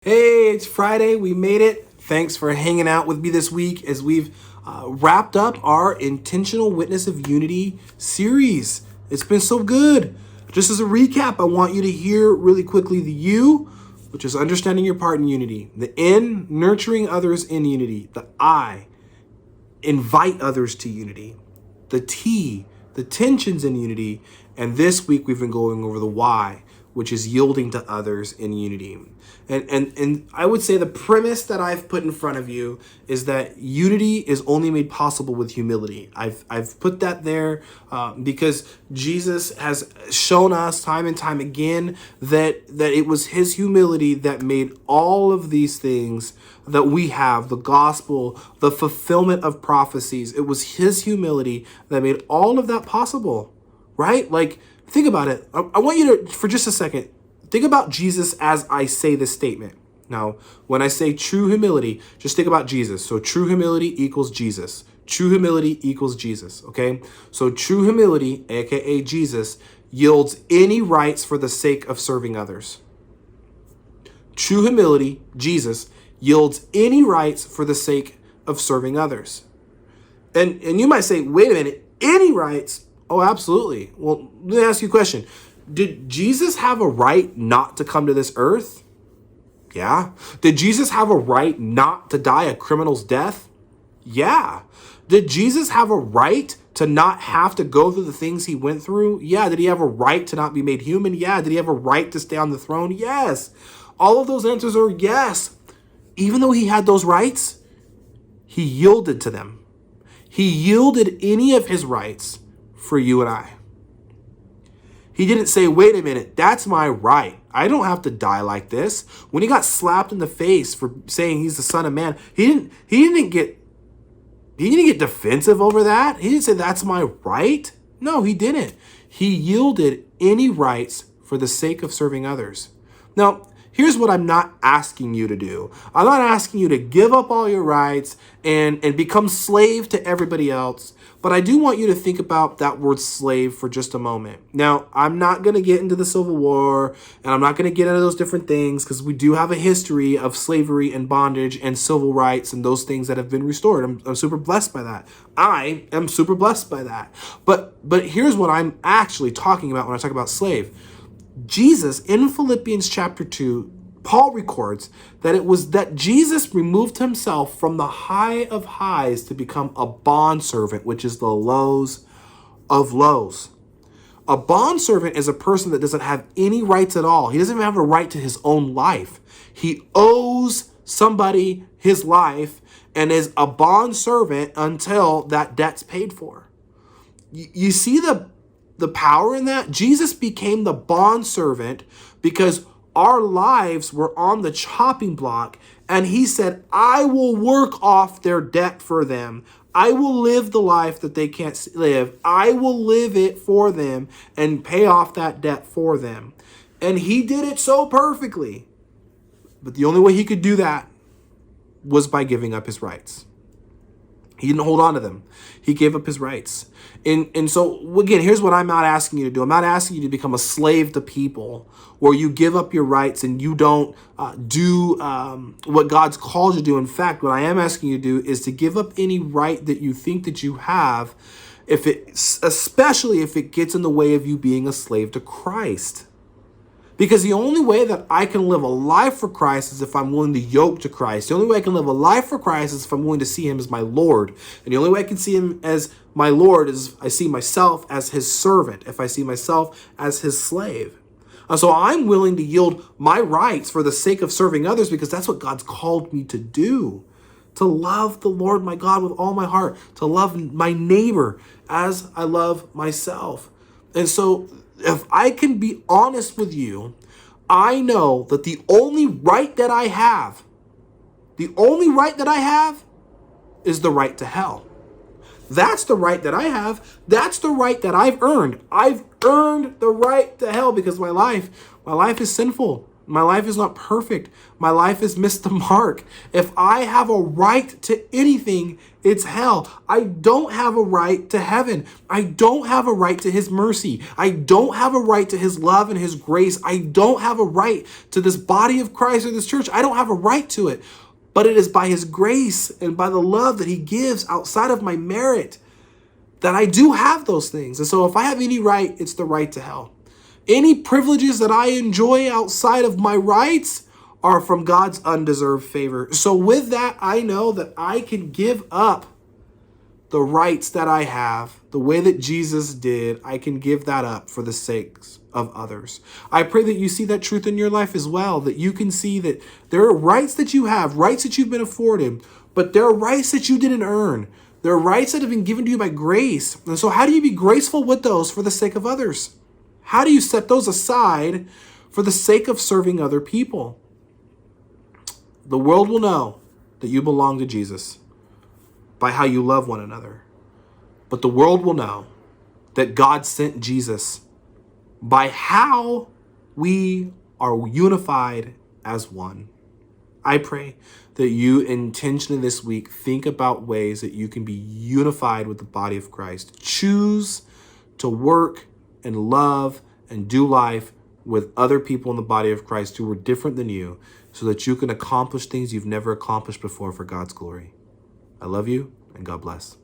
Hey, it's Friday. We made it. Thanks for hanging out with me this week as we've wrapped up our Intentional Witness of Unity series. It's been so good. Just as a recap, I want you to hear really quickly the U, which is understanding your part in unity. The N, nurturing others in unity. The I, invite others to unity. The T, the tensions in unity. And this week we've been going over the Y, which is yielding to others in unity. And I would say the premise that I've put in front of you is that unity is only made possible with humility. I've put that there because Jesus has shown us time and time again that it was his humility that made all of these things that we have, the gospel, the fulfillment of prophecies. It was his humility that made all of that possible, right? Like, think about it. I want you to, for just a second, think about Jesus as I say this statement. Now, when I say true humility, just think about Jesus. So true humility equals Jesus. True humility equals Jesus, okay? So true humility, aka Jesus, yields any rights for the sake of serving others. True humility, Jesus, yields any rights for the sake of serving others. And you might say, wait a minute, any rights? Oh, absolutely. Well, let me ask you a question. Did Jesus have a right not to come to this earth? Yeah. Did Jesus have a right not to die a criminal's death? Yeah. Did Jesus have a right to not have to go through the things he went through? Yeah. Did he have a right to not be made human? Yeah. Did he have a right to stay on the throne? Yes. All of those answers are yes. Even though he had those rights, he yielded to them. He yielded any of his rights for you and I. He didn't say, wait a minute, that's my right. I don't have to die like this. When he got slapped in the face for saying he's the Son of Man, he didn't get defensive over that. He didn't say that's my right. No, he didn't. He yielded any rights for the sake of serving others. Now, here's what I'm not asking you to do. I'm not asking you to give up all your rights and become slave to everybody else. But I do want you to think about that word slave for just a moment. Now, I'm not going to get into the Civil War, and I'm not going to get into those different things because we do have a history of slavery and bondage and civil rights and those things that have been restored. I'm super blessed by that. I am super blessed by that. But here's what I'm actually talking about when I talk about slave. Jesus, in Philippians chapter 2, Paul records that it was that Jesus removed himself from the high of highs to become a bondservant, which is the lows of lows. A bondservant is a person that doesn't have any rights at all. He doesn't even have a right to his own life. He owes somebody his life and is a bondservant until that debt's paid for. You see the power in that? Jesus became the bondservant because our lives were on the chopping block, and he said, I will work off their debt for them. I will live the life that they can't live. I will live it for them and pay off that debt for them. And he did it so perfectly. But the only way he could do that was by giving up his rights. He didn't hold on to them. He gave up his rights. And so, again, here's what I'm not asking you to do. I'm not asking you to become a slave to people where you give up your rights and you don't do what God's called you to do. In fact, what I am asking you to do is to give up any right that you think that you have, especially if it gets in the way of you being a slave to Christ. Because the only way that I can live a life for Christ is if I'm willing to yoke to Christ. The only way I can live a life for Christ is if I'm willing to see him as my Lord. And the only way I can see him as my Lord is if I see myself as his servant, if I see myself as his slave. And so I'm willing to yield my rights for the sake of serving others because that's what God's called me to do. To love the Lord my God with all my heart. To love my neighbor as I love myself. And so if I can be honest with you, I know that the only right that I have is the right to hell. That's the right that I have. That's the right that I've earned. I've earned the right to hell because my life is sinful. My life is not perfect. My life has missed the mark. If I have a right to anything, it's hell. I don't have a right to heaven. I don't have a right to his mercy. I don't have a right to his love and his grace. I don't have a right to this body of Christ or this church. I don't have a right to it. But it is by his grace and by the love that he gives outside of my merit that I do have those things. And so if I have any right, it's the right to hell. Any privileges that I enjoy outside of my rights are from God's undeserved favor. So with that, I know that I can give up the rights that I have, the way that Jesus did. I can give that up for the sakes of others. I pray that you see that truth in your life as well, that you can see that there are rights that you have, rights that you've been afforded, but there are rights that you didn't earn. There are rights that have been given to you by grace. And so how do you be graceful with those for the sake of others? How do you set those aside for the sake of serving other people? The world will know that you belong to Jesus by how you love one another. But the world will know that God sent Jesus by how we are unified as one. I pray that you intentionally this week think about ways that you can be unified with the body of Christ. Choose to work and love and do life with other people in the body of Christ who are different than you so that you can accomplish things you've never accomplished before for God's glory. I love you and God bless.